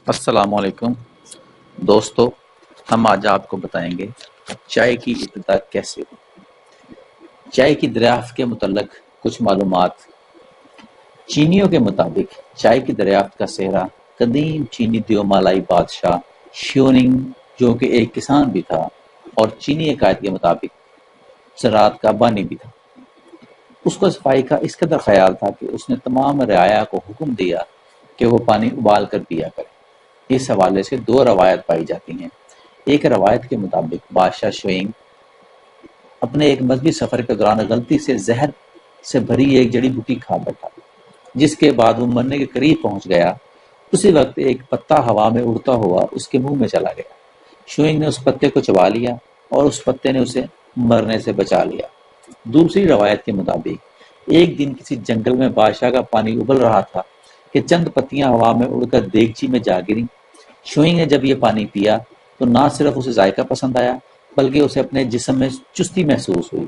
السلام علیکم دوستو، ہم آج آپ کو بتائیں گے چائے کی ابتدا کیسے ہوئی۔ چائے کی دریافت کے متعلق کچھ معلومات۔ چینیوں کے مطابق چائے کی دریافت کا سہرا قدیم چینی دیومالائی بادشاہ شیوننگ، جو کہ ایک کسان بھی تھا اور چینی عقائد کے مطابق زراعت کا بانی بھی تھا، اس کو صفائی کا اس قدر خیال تھا کہ اس نے تمام رعایا کو حکم دیا کہ وہ پانی ابال کر پیا کرے۔ اس حوالے سے دو روایت پائی جاتی ہیں۔ ایک روایت کے مطابق بادشاہ شوئنگ اپنے ایک مذہبی سفر کے دوران غلطی سے زہر سے بھری ایک جڑی بوٹی کھا بیٹھا، جس کے بعد وہ مرنے کے قریب پہنچ گیا۔ اسی وقت ایک پتا ہوا میں اڑتا ہوا اس کے منہ میں چلا گیا۔ شوئنگ نے اس پتے کو چبا لیا اور اس پتے نے اسے مرنے سے بچا لیا۔ دوسری روایت کے مطابق ایک دن کسی جنگل میں بادشاہ کا پانی ابل رہا تھا کہ چند پتیاں ہوا میں اڑ کر دیگچی میں جا گریں۔ شوئنگ نے جب یہ پانی پیا تو نہ صرف اسے ذائقہ پسند آیا بلکہ اسے اپنے جسم میں چستی محسوس ہوئی۔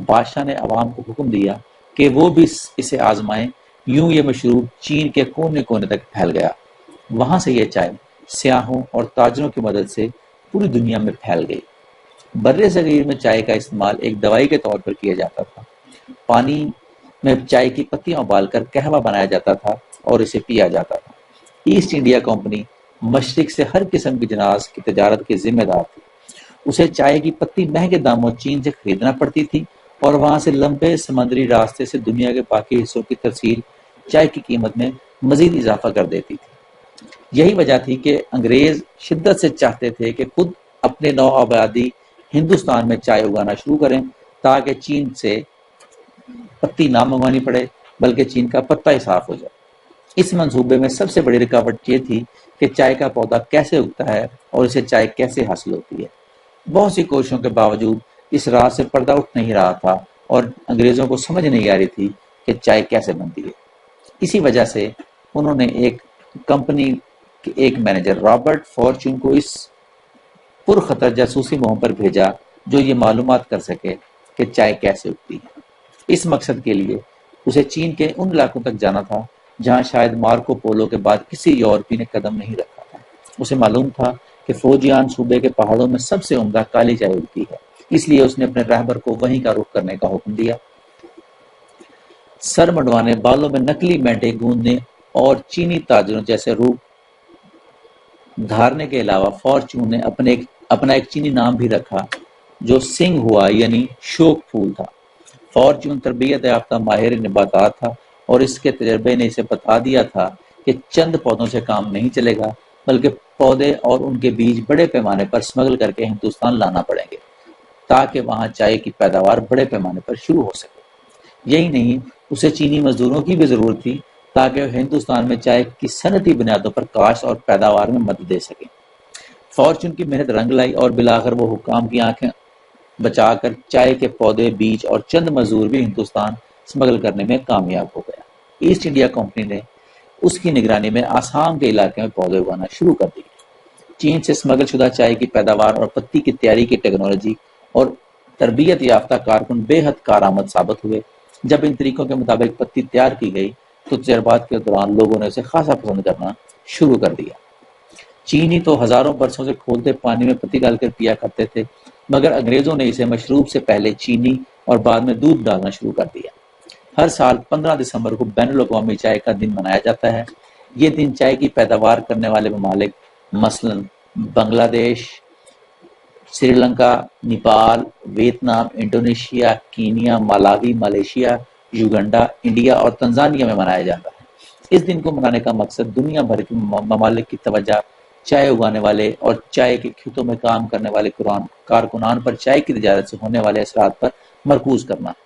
بادشاہ نے عوام کو حکم دیا کہ وہ بھی اسے آزمائیں۔ یوں یہ مشروب چین کے کونے کونے تک پھیل گیا۔ وہاں سے یہ چائے سیاحوں اور تاجروں کی مدد سے پوری دنیا میں پھیل گئی۔ بر صغیر میں چائے کا استعمال ایک دوائی کے طور پر کیا جاتا تھا۔ پانی میں چائے کی پتیاں ابال کر قہوہ بنایا جاتا تھا اور اسے پیا جاتا تھا۔ ایسٹ انڈیا کمپنی مشرق سے ہر قسم کی جناز کی تجارت کے ذمہ دار تھی۔ اسے چائے کی پتی مہنگے داموں چین سے خریدنا پڑتی تھی اور وہاں سے لمبے سمندری راستے سے دنیا کے باقی حصوں کی ترسیل چائے کی قیمت میں مزید اضافہ کر دیتی تھی۔ یہی وجہ تھی کہ انگریز شدت سے چاہتے تھے کہ خود اپنے نو آبادی ہندوستان میں چائے اگانا شروع کریں تاکہ چین سے پتی نہ منگوانی پڑے بلکہ چین کا پتا ہی صاف ہو جائے۔ اس منصوبے میں سب سے بڑی رکاوٹ یہ تھی کہ چائے کا پودا کیسے اگتا ہے اور اسے چائے کیسے حاصل ہوتی ہے۔ بہت سی کوششوں کے باوجود اس راز سے پردہ اٹھ نہیں رہا تھا اور انگریزوں کو سمجھ نہیں آ رہی تھی کہ چائے کیسے بنتی ہے۔ اسی وجہ سے انہوں نے ایک کمپنی کے ایک مینیجر رابرٹ فارچون کو اس پرخطر جاسوسی مہم پر بھیجا جو یہ معلومات کر سکے کہ چائے کیسے اگتی ہے۔ اس مقصد کے لیے اسے چین کے ان علاقوں تک جانا تھا جہاں شاید مارکو پولو کے بعد کسی یورپی نے قدم نہیں رکھا تھا۔ اسے معلوم تھا کہ فوجیان صوبے کے پہاڑوں میں سب سے عمدہ کالی چائے اگتی ہے، اس لیے اس نے اپنے رہبر کو وہیں کا رخ کرنے کا حکم دیا۔ سر منڈوانے، بالوں میں نکلی مینٹیں گوندنے اور چینی تاجروں جیسے روپ دھارنے کے علاوہ فارچون نے اپنا ایک چینی نام بھی رکھا جو سنگ ہوا یعنی شوک پھول تھا۔ فارچون تربیت یافتہ ماہر نباتات تھا اور اس کے تجربے نے اسے بتا دیا تھا کہ چند پودوں سے کام نہیں چلے گا بلکہ پودے اور ان کے بیج بڑے پیمانے پر سمگل کر کے ہندوستان لانا پڑیں گے تاکہ وہاں چائے کی پیداوار بڑے پیمانے پر شروع ہو سکے۔ یہی نہیں، اسے چینی مزدوروں کی بھی ضرورت تھی تاکہ وہ ہندوستان میں چائے کی صنعتی بنیادوں پر کاشت اور پیداوار میں مدد دے سکیں۔ فارچون کی محنت رنگ لائی اور بالآخر وہ حکام کی آنکھیں بچا کر چائے کے پودے، بیج اور چند مزدور بھی ہندوستان سمگل کرنے میں کامیاب ہو گیا۔ ایسٹ انڈیا کمپنی نے اس کی نگرانی میں آسام کے علاقے میں پودے اگانا شروع کر دی۔ چین سے سمگل شدہ چائے کی پیداوار اور پتی کی تیاری کی ٹیکنالوجی اور تربیت یافتہ کارکن بے حد کارآمد ثابت ہوئے۔ جب ان طریقوں کے مطابق پتی تیار کی گئی تو تجربات کے دوران لوگوں نے اسے خاصا پسند کرنا شروع کر دیا۔ چینی تو ہزاروں برسوں سے کھولتے پانی میں پتی ڈال کر پیا کرتے تھے، مگر انگریزوں نے اسے مشروب سے پہلے چینی اور بعد میں دودھ ڈالنا شروع کر دیا۔ ہر سال 15 دسمبر کو بین الاقوامی چائے کا دن منایا جاتا ہے۔ یہ دن چائے کی پیداوار کرنے والے ممالک مثلاً Bangladesh, Sri Lanka, Nepal, Vietnam, Indonesia, Kenya, Malawi, Malaysia, Uganda, India اور تنزانیہ میں منایا جاتا ہے۔ اس دن کو منانے کا مقصد دنیا بھر کے ممالک کی توجہ چائے اگانے والے اور چائے کے کھیتوں میں کام کرنے والے کارکنان پر چائے کی تجارت سے ہونے والے اثرات پر مرکوز کرنا ہے۔